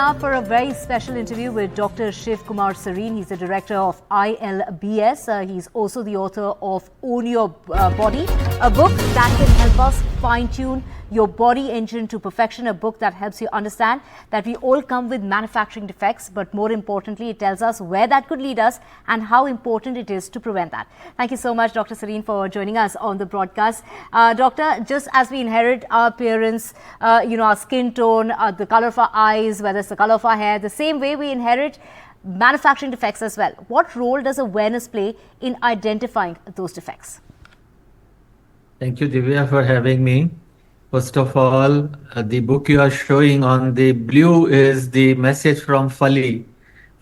now for a very special interview with Dr. Shiv Kumar Sarin. He's the director of ILBS. He's also the author of Own Your Body, a book that can help us fine-tune your body engine to perfection, a book that helps you understand that we all come with manufacturing defects, but more importantly, it tells us where that could lead us and how important it is to prevent that. Thank you so much, Dr. Sarin, for joining us on the broadcast. Doctor, just as we inherit our appearance, our skin tone, the color of our eyes, whether it's the color of our hair, the same way we inherit manufacturing defects as well. What role does awareness play in identifying those defects? Thank you, Divya, for having me. First of all, the book you are showing on the blue is the message from Fali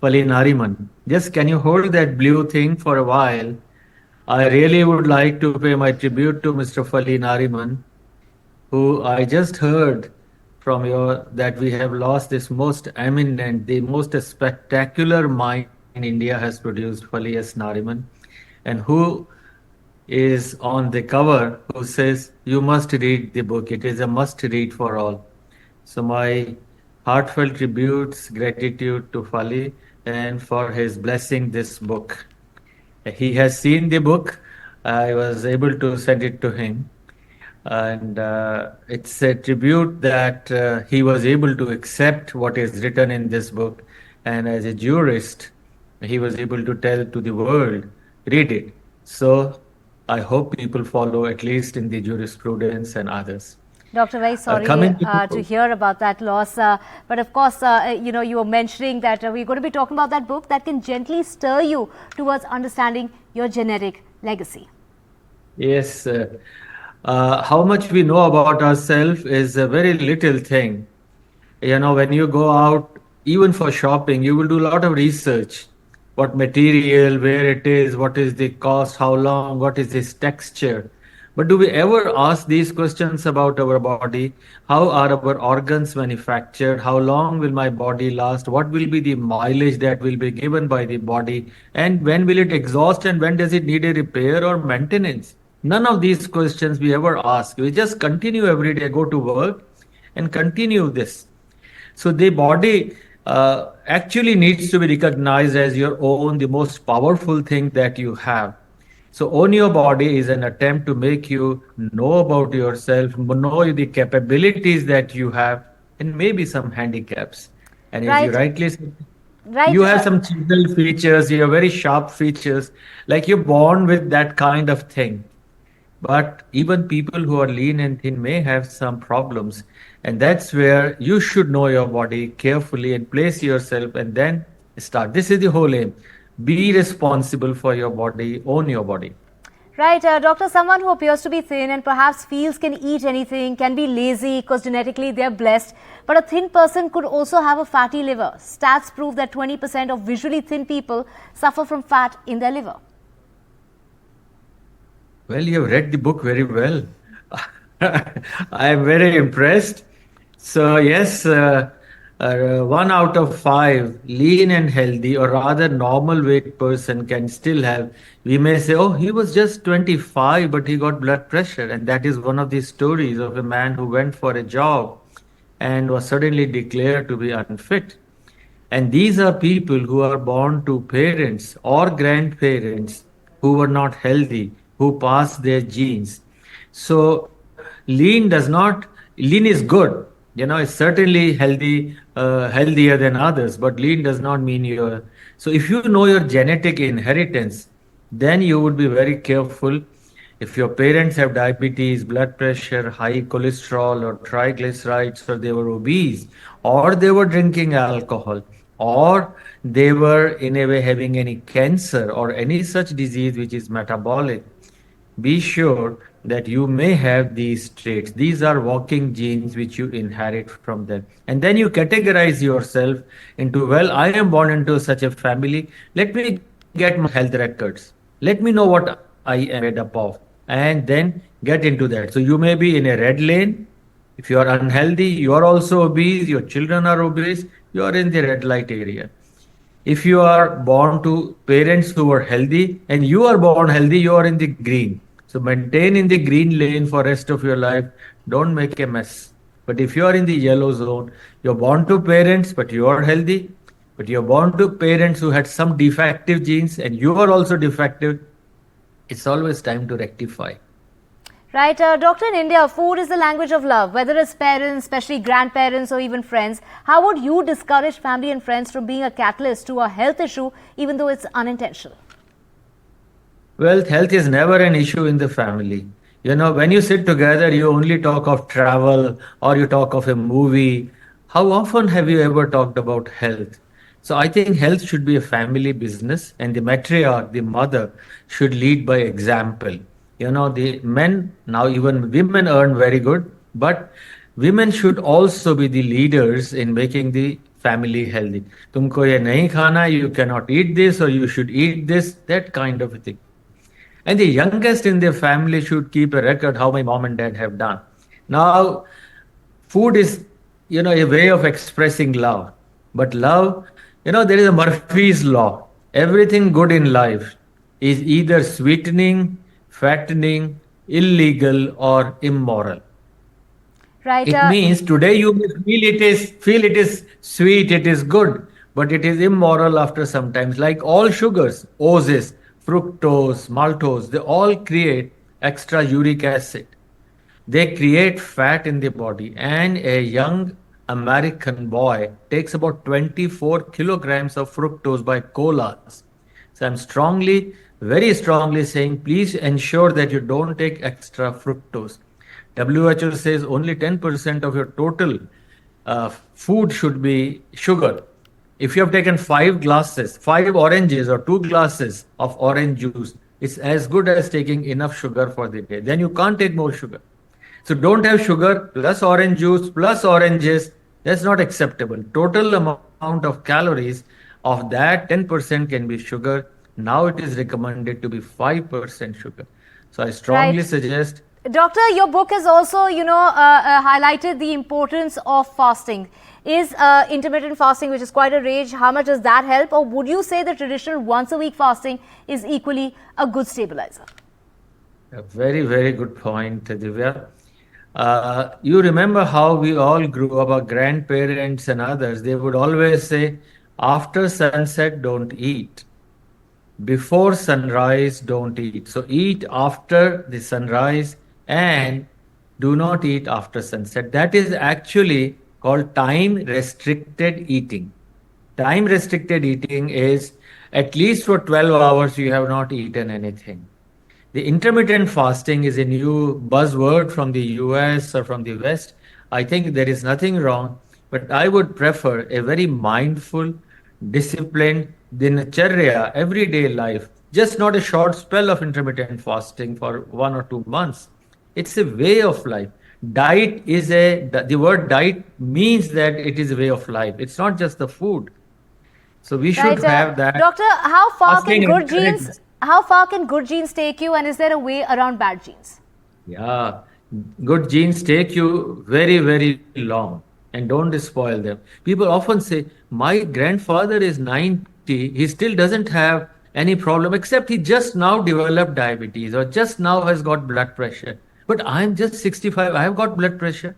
Nariman. Just can you hold that blue thing for a while? I really would like to pay my tribute to Mr. Fali Nariman, who I just heard from that we have lost this most eminent, the most spectacular mind India has produced, Fali S. Nariman, and who is on the cover, who says, you must read the book. It is a must read for all. So my heartfelt tributes, gratitude to Fali and for his blessing this book. He has seen the book. I was able to send it to him. And it's a tribute that he was able to accept what is written in this book. And as a jurist, he was able to tell to the world, read it. So I hope people follow, at least in the jurisprudence and others. Doctor, very sorry to hear about that loss. But of course, you were mentioning that we're going to be talking about that book that can gently stir you towards understanding your genetic legacy. Yes. How much we know about ourselves is a very little thing. When you go out, even for shopping, you will do a lot of research. What material, where it is, what is the cost, how long, what is its texture. But do we ever ask these questions about our body? How are our organs manufactured? How long will my body last? What will be the mileage that will be given by the body? And when will it exhaust and when does it need a repair or maintenance? None of these questions we ever ask. We just continue every day, go to work and continue this. So the body actually needs to be recognized as your own, the most powerful thing that you have. So Own Your Body is an attempt to make you know about yourself, know the capabilities that you have, and maybe some handicaps. And as you rightly said, you have some chisel features, you have very sharp features, like you're born with that kind of thing. But even people who are lean and thin may have some problems. And that's where you should know your body carefully and place yourself and then start. This is the whole aim. Be responsible for your body, own your body. Right, doctor, someone who appears to be thin and perhaps feels can eat anything, can be lazy because genetically they're blessed. But a thin person could also have a fatty liver. Stats prove that 20% of visually thin people suffer from fat in their liver. Well, you have read the book very well. I am very impressed. So yes, 1 out of 5 lean and healthy, or rather normal weight person can still have, we may say, oh, he was just 25, but he got blood pressure. And that is one of the stories of a man who went for a job and was suddenly declared to be unfit. And these are people who are born to parents or grandparents who were not healthy, who passed their genes. So lean is good. It's certainly healthier than others, but lean does not mean so if you know your genetic inheritance, then you would be very careful. If your parents have diabetes, blood pressure, high cholesterol or triglycerides, or they were obese, or they were drinking alcohol, or they were in a way having any cancer or any such disease which is metabolic, be sure that you may have these traits. These are walking genes which you inherit from them. And then you categorize yourself into, well, I am born into such a family. Let me get my health records. Let me know what I am made up of. And then get into that. So you may be in a red lane. If you are unhealthy, you are also obese, your children are obese, you are in the red light area. If you are born to parents who are healthy and you are born healthy, you are in the green. So maintain in the green lane for rest of your life. Don't make a mess. But if you are in the yellow zone, you're born to parents, but you are healthy. But you're born to parents who had some defective genes and you are also defective. It's always time to rectify. Right, Doctor, in India, food is the language of love, whether it's parents, especially grandparents, or even friends. How would you discourage family and friends from being a catalyst to a health issue, even though it's unintentional? Well, health is never an issue in the family. When you sit together, you only talk of travel or you talk of a movie. How often have you ever talked about health? So I think health should be a family business, and the matriarch, the mother, should lead by example. The men, now even women earn very good, but women should also be the leaders in making the family healthy. Tumko ye nahi khana, you cannot eat this, or you should eat this, that kind of a thing. And the youngest in their family should keep a record how my mom and dad have done. Now, food is, a way of expressing love. But love, there is a Murphy's law. Everything good in life is either sweetening, fattening, illegal, or immoral. Right, It means today you may feel it is sweet, it is good, but it is immoral after some times. Like all sugars, oasis, fructose, maltose, they all create extra uric acid. They create fat in the body, and a young American boy takes about 24 kilograms of fructose by colas. So I'm strongly, very strongly saying, please ensure that you don't take extra fructose. WHO says only 10% of your total food should be sugar. If you have taken 5 glasses, 5 oranges, or 2 glasses of orange juice, it's as good as taking enough sugar for the day. Then you can't take more sugar. So don't have sugar plus orange juice plus oranges. That's not acceptable. Total amount of calories of that 10% can be sugar. Now it is recommended to be 5% sugar. So I strongly right. suggest. Doctor, your book has also, highlighted the importance of fasting. Is intermittent fasting, which is quite a rage, how much does that help? Or would you say the traditional once a week fasting is equally a good stabilizer? A very, very good point, Divya. You remember how we all grew up, our grandparents and others, they would always say, after sunset, don't eat. Before sunrise, don't eat. So eat after the sunrise and do not eat after sunset. That is actually called time restricted eating. Time restricted eating is at least for 12 hours you have not eaten anything. The intermittent fasting is a new buzzword from the US or from the West. I think there is nothing wrong, but I would prefer a very mindful, disciplined dinacharya, everyday life, just not a short spell of intermittent fasting for 1 or 2 months. It's a way of life. The word diet means that it is a way of life. It's not just the food. So we should Right, have that Doctor, fasting encourages. how far can good genes take you, and is there a way around bad genes? Yeah, good genes take you very, very long and don't spoil them. People often say, my grandfather is 90, he still doesn't have any problem, except he just now developed diabetes or just now has got blood pressure. But I'm just 65, I have got blood pressure.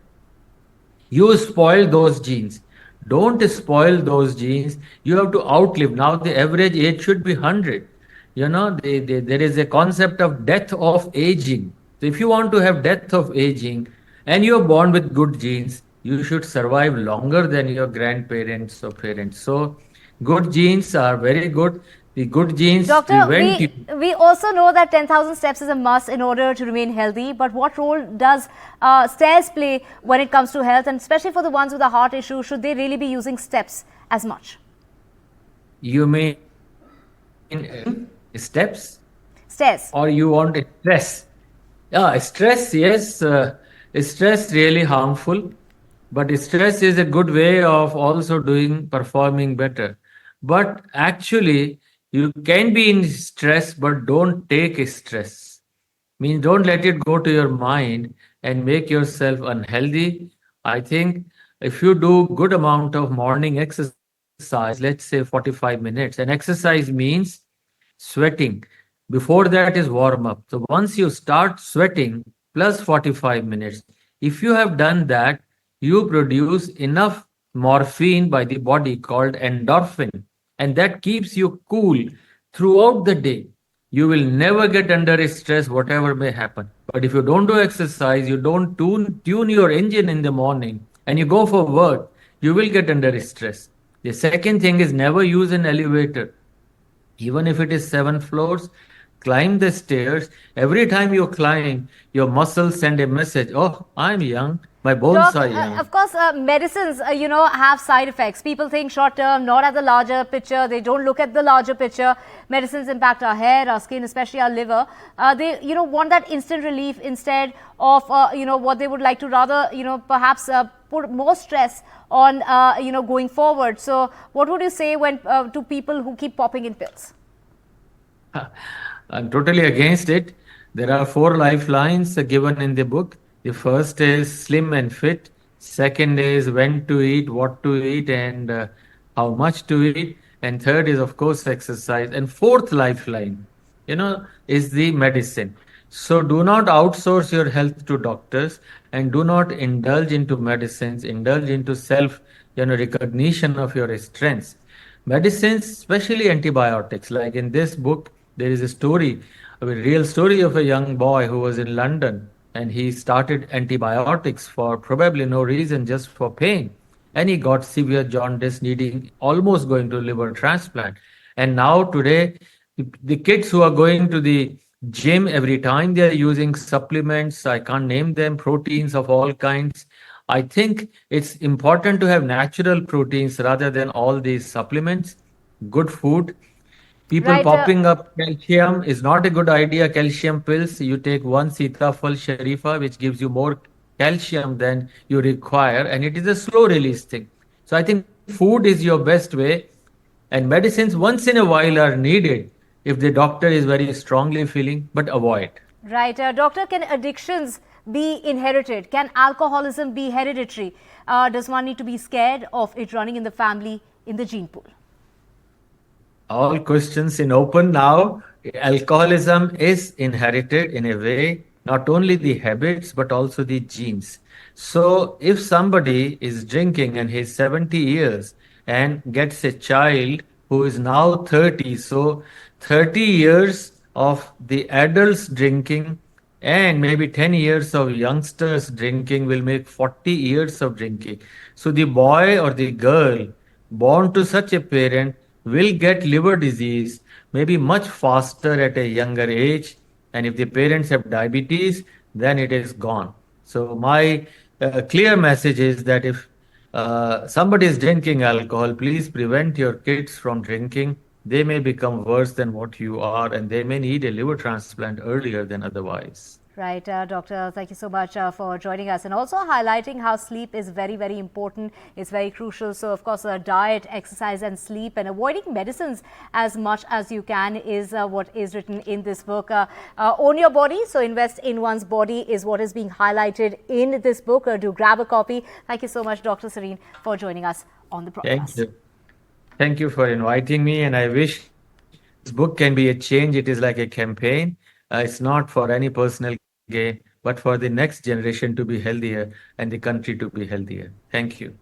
You spoil those genes. Don't spoil those genes. You have to outlive. Now the average age should be 100. There is a concept of death of aging. So if you want to have death of aging and you're born with good genes, you should survive longer than your grandparents or parents. So good genes are very good. The good genes Doctor, prevent you. we also know that 10,000 steps is a must in order to remain healthy. But what role does stairs play when it comes to health, and especially for the ones with a heart issue? Should they really be using steps as much? You mean steps? Stairs. Or you want stress? Yeah, stress, yes. Stress really harmful, but stress is a good way of also performing better. But actually, you can be in stress, but don't take stress. Means don't let it go to your mind and make yourself unhealthy. I think if you do good amount of morning exercise, let's say 45 minutes, and exercise means sweating. Before that is warm up. So once you start sweating plus 45 minutes, if you have done that, you produce enough morphine by the body called endorphin, and that keeps you cool throughout the day. You will never get under stress, whatever may happen. But if you don't do exercise, you don't tune your engine in the morning, and you go for work, you will get under stress. The second thing is never use an elevator. Even if it is 7 floors, climb the stairs. Every time you climb, your muscles send a message. Oh, I'm young. My bones Doc, are young. of course, medicines, have side effects. People think short term, not at the larger picture. They don't look at the larger picture. Medicines impact our hair, our skin, especially our liver. They, want that instant relief instead of, what they would like to rather, perhaps put more stress on, going forward. So, what would you say when to people who keep popping in pills? I'm totally against it. There are four lifelines given in the book. The first is slim and fit. Second is when to eat, what to eat, and how much to eat. And third is, of course, exercise. And fourth lifeline, is the medicine. So do not outsource your health to doctors and do not indulge into medicines, indulge into self, recognition of your strengths. Medicines, especially antibiotics, like in this book, there is a story, a real story of a young boy who was in London and he started antibiotics for probably no reason, just for pain. And he got severe jaundice, needing almost going to liver transplant. And now, today, the kids who are going to the gym every time they are using supplements, I can't name them, proteins of all kinds. I think it's important to have natural proteins rather than all these supplements. Good food. People Right. popping up calcium is not a good idea. Calcium pills, you take one Sitafal Sharifa, which gives you more calcium than you require, and it is a slow release thing. So I think food is your best way, and medicines once in a while are needed if the doctor is very strongly feeling, but avoid. Right. Doctor, can addictions be inherited? Can alcoholism be hereditary? Does one need to be scared of it running in the family, in the gene pool? All questions in open now. Alcoholism is inherited in a way, not only the habits, but also the genes. So, if somebody is drinking and he's 70 years and gets a child who is now 30, so 30 years of the adults drinking and maybe 10 years of youngsters drinking will make 40 years of drinking. So, the boy or the girl born to such a parent will get liver disease maybe much faster at a younger age. And if the parents have diabetes, then it is gone. So, my clear message is that if somebody is drinking alcohol, please prevent your kids from drinking. They may become worse than what you are, and they may need a liver transplant earlier than otherwise. Right, Doctor, thank you so much for joining us and also highlighting how sleep is very, very important. It's very crucial. So, of course, diet, exercise and sleep and avoiding medicines as much as you can is what is written in this book. Own your body. So, invest in one's body is what is being highlighted in this book. Do grab a copy. Thank you so much, Dr. Sarin, for joining us on the Thank broadcast. you. Thank you for inviting me, and I wish this book can be a change. It is like a campaign. It's not for any personal gain, but for the next generation to be healthier and the country to be healthier. Thank you.